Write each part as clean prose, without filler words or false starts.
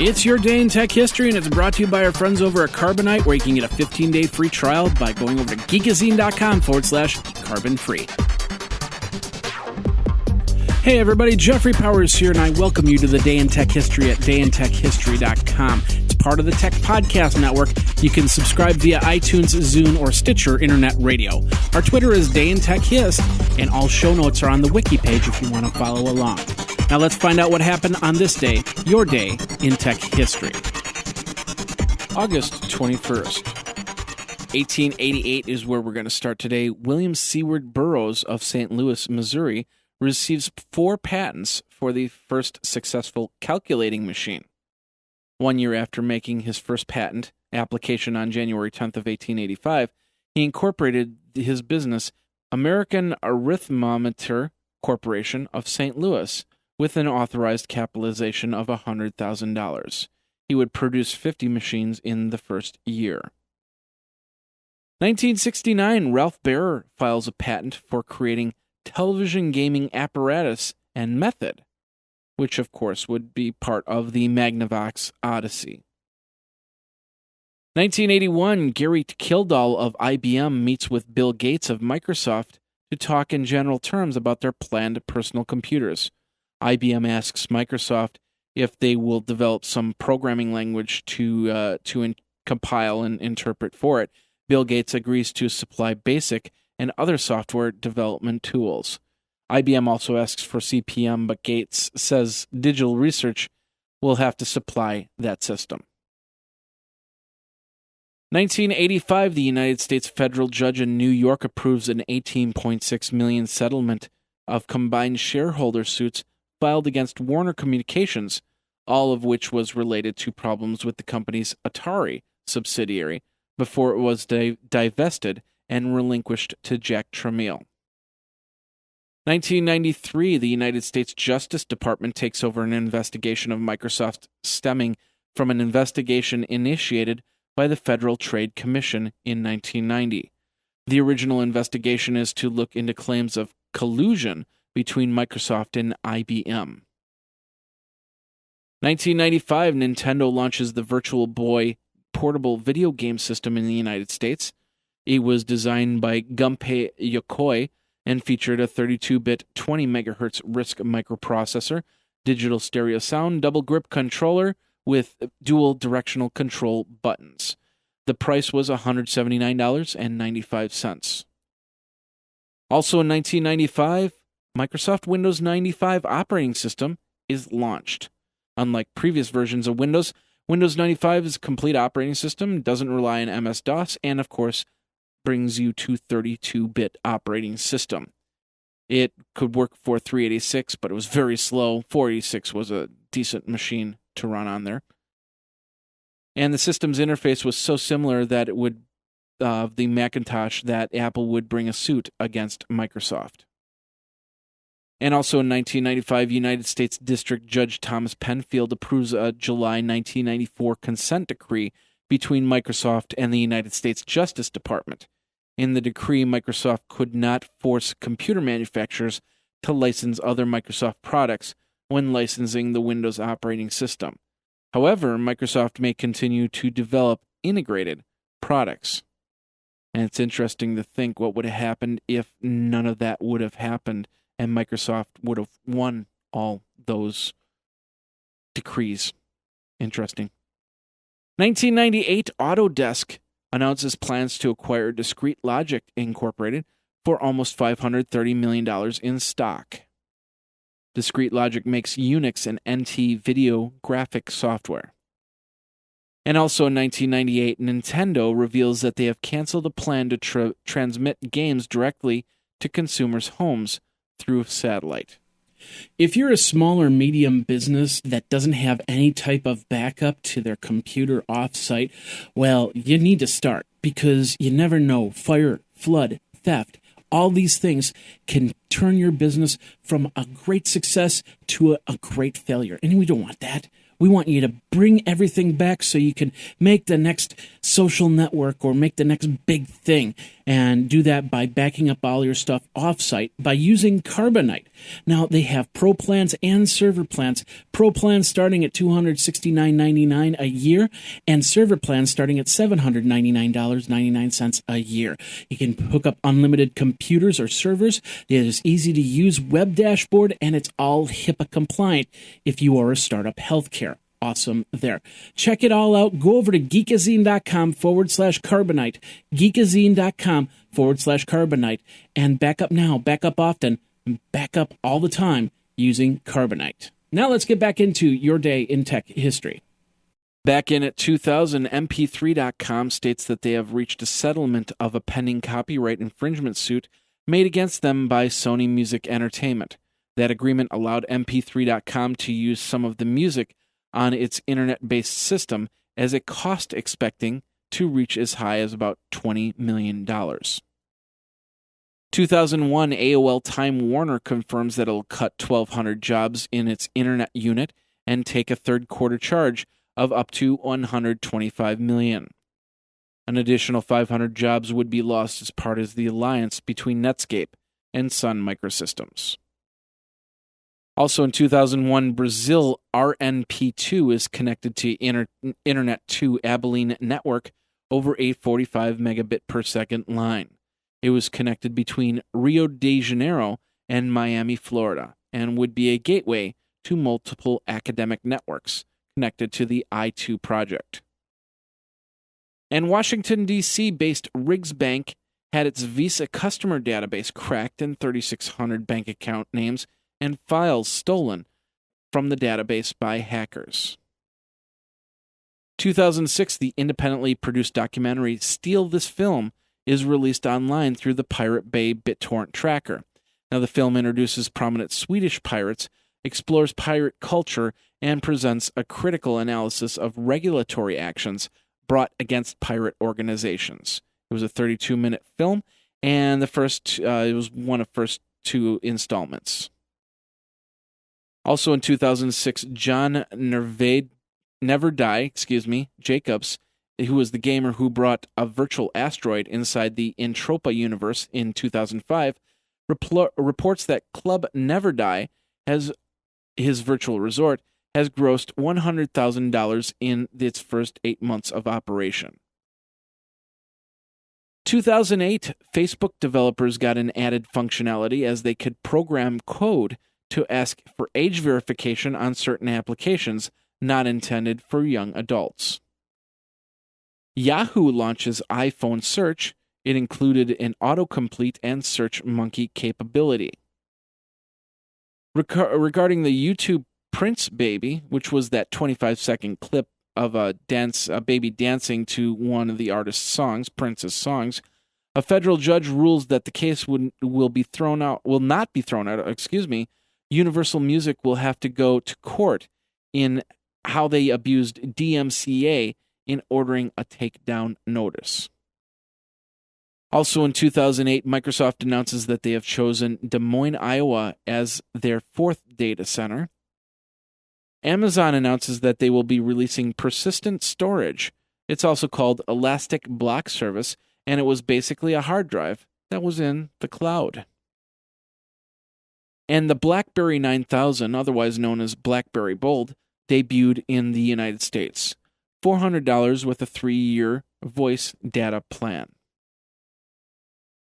It's your day in tech history, and it's brought to you by our friends over at Carbonite, where you can get a 15-day free trial by going over to geekazine.com/carbon-free. Hey everybody, Jeffrey Powers here, and I welcome you to the Day in Tech History at dayintechhistory.com. It's part of the Tech Podcast Network. You can subscribe via iTunes, Zune, or Stitcher Internet Radio. Our Twitter is DayInTechHist, and all show notes are on the wiki page if you want to follow along. Now let's find out what happened on this day, your day in tech history. August 21st, 1888 is where we're going to start today. William Seward Burroughs of St. Louis, Missouri, receives 4 patents for the first successful calculating machine. 1 year after making his first patent application on January 10th of 1885, he incorporated his business, American Arithmometer Corporation of St. Louis, with an authorized capitalization of $100,000. He would produce 50 machines in the first year. 1969, Ralph Baer files a patent for creating television gaming apparatus and method, which of course would be part of the Magnavox Odyssey. 1981, Gary Kildall of IBM meets with Bill Gates of Microsoft to talk in general terms about their planned personal computers. IBM asks Microsoft if they will develop some programming language to compile and interpret for it. Bill Gates agrees to supply BASIC and other software development tools. IBM also asks for CP/M, but Gates says Digital Research will have to supply that system. 1985, the United States federal judge in New York approves an $18.6 million settlement of combined shareholder suits filed against Warner Communications, all of which was related to problems with the company's Atari subsidiary before it was divested and relinquished to Jack Tramiel. 1993, the United States Justice Department takes over an investigation of Microsoft stemming from an investigation initiated by the Federal Trade Commission in 1990. The original investigation is to look into claims of collusion between Microsoft and IBM. 1995, Nintendo launches the Virtual Boy portable video game system in the United States. It was designed by Gunpei Yokoi and featured a 32-bit 20 MHz RISC microprocessor, digital stereo sound, double grip controller with dual directional control buttons. The price was $179.95. Also in 1995, Microsoft Windows 95 operating system is launched. Unlike previous versions of Windows, Windows 95 is a complete operating system, doesn't rely on MS-DOS, and of course, brings you to 32-bit operating system. It could work for 386, but it was very slow. 486 was a decent machine to run on there. And the system's interface was so similar that it would, the Macintosh, that Apple would bring a suit against Microsoft. And also in 1995, United States District Judge Thomas Penfield approves a July 1994 consent decree between Microsoft and the United States Justice Department. In the decree, Microsoft could not force computer manufacturers to license other Microsoft products when licensing the Windows operating system. However, Microsoft may continue to develop integrated products. And it's interesting to think what would have happened if none of that would have happened and Microsoft would have won all those decrees. Interesting. 1998, Autodesk announces plans to acquire Discrete Logic Incorporated for almost $530 million in stock. Discrete Logic makes Unix and NT video graphic software. And also in 1998, Nintendo reveals that they have canceled a plan to transmit games directly to consumers' homes through satellite. If you're a small or medium business that doesn't have any type of backup to their computer off-site, well, you need to start, because you never know. Fire, flood, theft, all these things can turn your business from a great success to a great failure. And we don't want that. We want you to bring everything back so you can make the next social network or make the next big thing, and do that by backing up all your stuff offsite by using Carbonite. Now, they have Pro plans and server plans. Pro plans starting at $269.99 a year, and server plans starting at $799.99 a year. You can hook up unlimited computers or servers. It is easy to use web dashboard, and it's all HIPAA compliant if you are a startup healthcare. Awesome there. Check it all out. Go over to geekazine.com/carbonite, geekazine.com/carbonite, and back up now, back up often, and back up all the time using Carbonite. Now let's get back into your day in tech history. Back in at 2000, MP3.com states that they have reached a settlement of a pending copyright infringement suit made against them by Sony Music Entertainment. That agreement allowed MP3.com to use some of the music on its internet-based system as a cost expecting to reach as high as about $20 million. 2001, AOL Time Warner confirms that it'll cut 1,200 jobs in its internet unit and take a third-quarter charge of up to $125 million. An additional 500 jobs would be lost as part of the alliance between Netscape and Sun Microsystems. Also in 2001, Brazil RNP2 is connected to Internet2 Abilene network over a 45 megabit per second line. It was connected between Rio de Janeiro and Miami, Florida, and would be a gateway to multiple academic networks connected to the I-2 project. And Washington, D.C. based Riggs Bank had its Visa customer database cracked and 3,600 bank account names and files stolen from the database by hackers. 2006, the independently produced documentary Steal This Film is released online through the Pirate Bay BitTorrent tracker. Now, the film introduces prominent Swedish pirates, explores pirate culture, and presents a critical analysis of regulatory actions brought against pirate organizations. It was a 32-minute film, and it was one of the first two installments. Also in 2006, John Neverdie, Jacobs, who was the gamer who brought a virtual asteroid inside the Entropia Universe in 2005, reports that Club Neverdie, his virtual resort, has grossed $100,000 in its first 8 months of operation. 2008, Facebook developers got an added functionality as they could program code to ask for age verification on certain applications not intended for young adults. Yahoo launches iPhone search. It included an autocomplete and search monkey capability. Regarding the YouTube Prince baby, which was that 25-second clip of a baby dancing to one of the artist's songs, Prince's songs, a federal judge rules that the case will not be thrown out. Universal Music will have to go to court in how they abused DMCA in ordering a takedown notice. Also in 2008, Microsoft announces that they have chosen Des Moines, Iowa as their fourth data center. Amazon announces that they will be releasing persistent storage. It's also called Elastic Block Service, and it was basically a hard drive that was in the cloud. And the BlackBerry 9000, otherwise known as BlackBerry Bold, debuted in the United States. $400 with a 3-year voice data plan.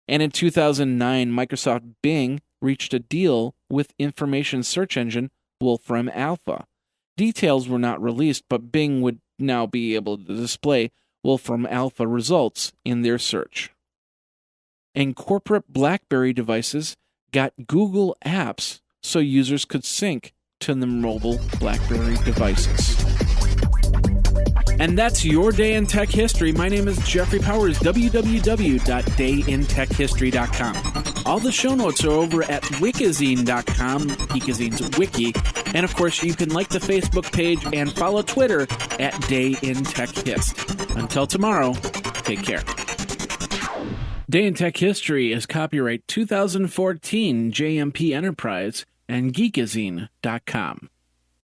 And in 2009, Microsoft Bing reached a deal with information search engine Wolfram Alpha. Details were not released, but Bing would now be able to display Wolfram Alpha results in their search. And corporate BlackBerry devices got Google Apps so users could sync to the mobile BlackBerry devices. And that's your day in tech history. My name is Jeffrey Powers, www.dayintechhistory.com. All the show notes are over at wikizine.com, Geekazine's wiki. And of course, you can like the Facebook page and follow Twitter at Day in Tech Hist. Until tomorrow, take care. Day in Tech History is copyright 2014 JMP Enterprise and Geekazine.com.